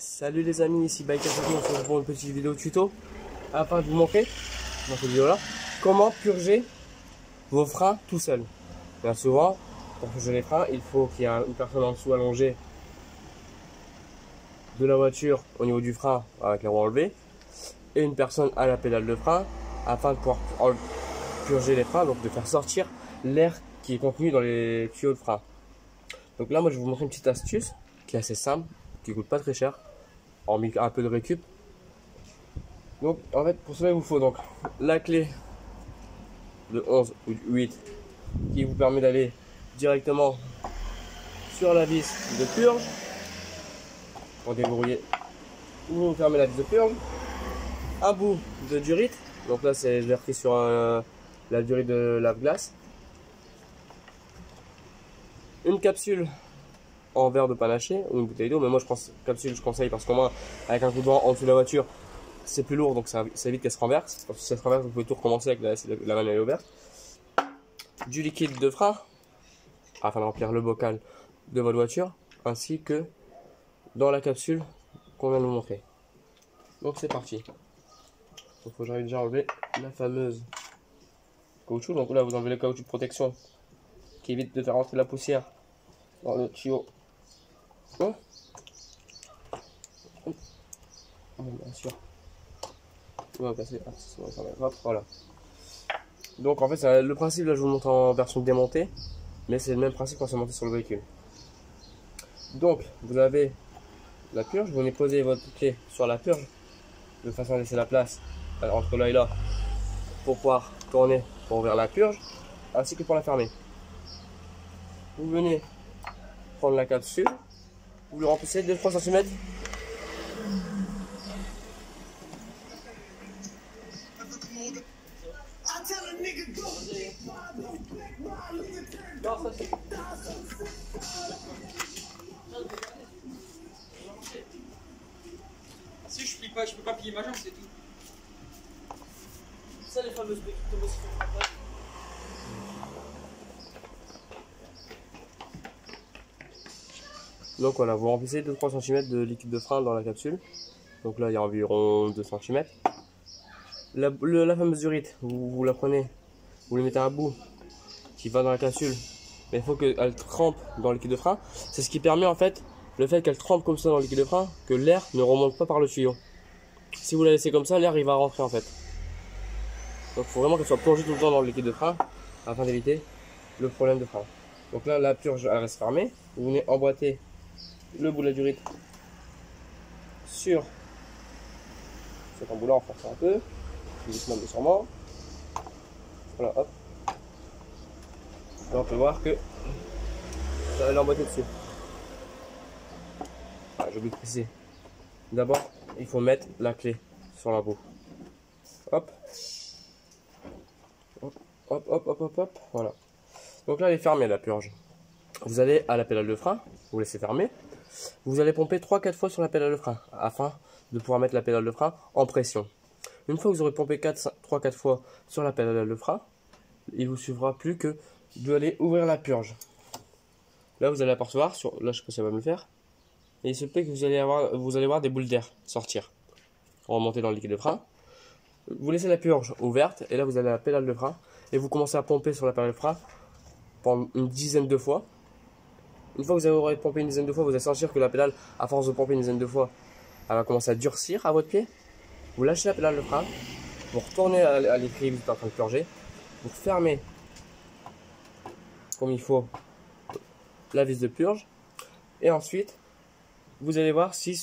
Salut les amis, ici Biker Techno, on se retrouve pour une petite vidéo tuto afin de vous montrer dans cette vidéo là comment purger vos freins tout seul. Bien souvent, pour purger les freins, il faut qu'il y ait une personne en dessous allongée de la voiture au niveau du frein avec les roues enlevées et une personne à la pédale de frein afin de pouvoir purger les freins, donc de faire sortir l'air qui est contenu dans les tuyaux de frein. Donc là, moi je vais vous montrer une petite astuce qui est assez simple, qui coûte pas très cher, hormis un peu de récup. Donc en fait, pour cela il vous faut donc la clé de 11 ou 8 qui vous permet d'aller directement sur la vis de purge pour déverrouiller, vous fermez la vis de purge, un bout de durite, donc là c'est, je l'ai repris sur la durite de lave-glace, une capsule en verre de panaché ou une bouteille d'eau, mais moi je pense capsule, je conseille parce qu'au moins avec un coup de vent en dessous de la voiture c'est plus lourd, donc ça évite qu'elle se renverse. Parce que si elle se renverse, vous pouvez tout recommencer avec la manette ouverte. Du liquide de frein afin de remplir le bocal de votre voiture, ainsi que dans la capsule qu'on vient de vous montrer. Donc c'est parti. Donc faut que j'arrive déjà à enlever la fameuse caoutchouc. Donc là vous enlevez le caoutchouc de protection qui évite de faire rentrer la poussière dans le tuyau. Oh. Oh, bien sûr. On va passer. Voilà. Donc en fait le principe là je vous montre en version démontée, mais c'est le même principe quand c'est monté sur le véhicule. Donc vous avez la purge, vous venez poser votre clé sur la purge de façon à laisser la place entre là et là pour pouvoir tourner pour ouvrir la purge ainsi que pour la fermer. Vous venez prendre la capsule, vous le remplissez de 3 cm. Non, ça c'est... Si je plie pas, je peux pas plier ma jambe, c'est tout. Ça les fameuses briques qui tombent aussi. Donc voilà, vous remplissez 2-3 cm de liquide de frein dans la capsule. Donc là il y a environ 2 cm. La fameuse durite, vous la prenez, vous le mettez à un bout qui va dans la capsule, mais il faut qu'elle trempe dans le liquide de frein. C'est ce qui permet en fait, le fait qu'elle trempe comme ça dans le liquide de frein, que l'air ne remonte pas par le tuyau. Si vous la laissez comme ça, l'air il va rentrer en fait. Donc il faut vraiment qu'elle soit plongée tout le temps dans le liquide de frein afin d'éviter le problème de frein. Donc là la purge elle reste fermée, vous venez emboîter le bout de la durite sur cet embout là en forçant un peu, doucement mais sûrement. Voilà, hop. Là on peut voir que ça va l'emboîter dessus. Ah, j'ai oublié de préciser. D'abord il faut mettre la clé sur l'embout. Hop. Hop, hop, hop, hop, hop, hop. Voilà. Donc là elle est fermée la purge. Vous allez à la pédale de frein, vous laissez fermer. Vous allez pomper 3-4 fois sur la pédale de frein afin de pouvoir mettre la pédale de frein en pression. Une fois que vous aurez pompé 3-4 fois sur la pédale de frein, il vous suffira plus que d'aller ouvrir la purge. Là vous allez apercevoir, là je sais pas si ça va me le faire, et il se peut que vous allez voir des boules d'air sortir, remonter dans le liquide de frein. Vous laissez la purge ouverte et là vous allez à la pédale de frein et vous commencez à pomper sur la pédale de frein pendant une dizaine de fois. Une fois que vous aurez pompé une dizaine de fois, vous allez sentir que la pédale, à force de pomper une dizaine de fois, elle va commencer à durcir à votre pied. Vous lâchez la pédale de frein, vous retournez à l'équilibre, vous êtes en train de purger, vous fermez comme il faut la vis de purge, et ensuite vous allez voir si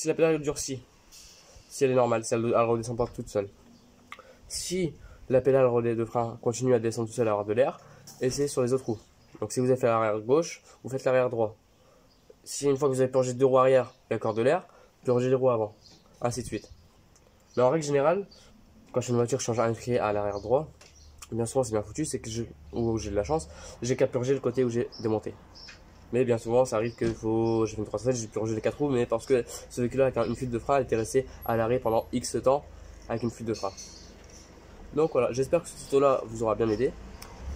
la pédale durcit, si elle est normale, si elle ne redescend pas toute seule. Si la pédale relais de frein continue à descendre toute seule à avoir de l'air, essayez sur les autres roues. Donc si vous avez fait l'arrière gauche, vous faites l'arrière droit. Si une fois que vous avez purgé 2 roues arrière et encore de l'air, purgez les roues avant, ainsi de suite. Mais en règle générale, quand je fais une voiture, je change un pied à l'arrière droit. Bien souvent c'est bien foutu, c'est que j'ai de la chance, j'ai qu'à purger le côté où j'ai démonté. Mais bien souvent ça arrive que j'ai fait une 307, j'ai purgé les 4 roues, mais parce que ce véhicule avec une fuite de frein était resté à l'arrêt pendant X temps avec une fuite de frein. Donc voilà, j'espère que ce tuto là vous aura bien aidé.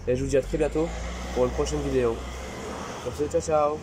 Et je vous dis à très bientôt pour une prochaine vidéo. Sur ce, ciao ciao.